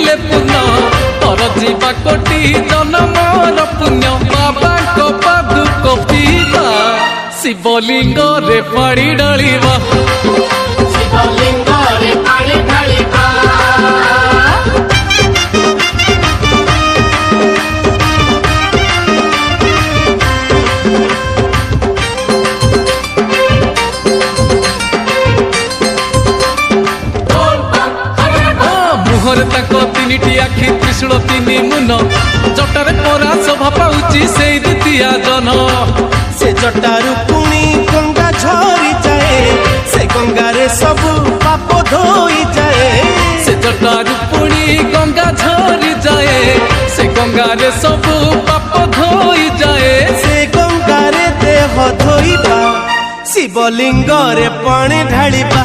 बुझिले पूर्ण तर जीवा कोटि जन्मर पुण्य बाबा को पादुक पीवा शिवलिंग रे पानी ढालिवा शिवलिंग रे पानी ढालिवा मुहर तक तीनिटी आखि त्रिशूल तीन मुन जटार परा शोभा पाउची से द्वितीय जन से जटारू पुणी गंगा झरी जाए से गंगारे सब पाप धोई जाए से जटार पुणी गंगा झरी जाए से गंगारे सब पाप धोई जाए से गंगारे देह धोइबा शिवलिंग रे पानी ढालिबा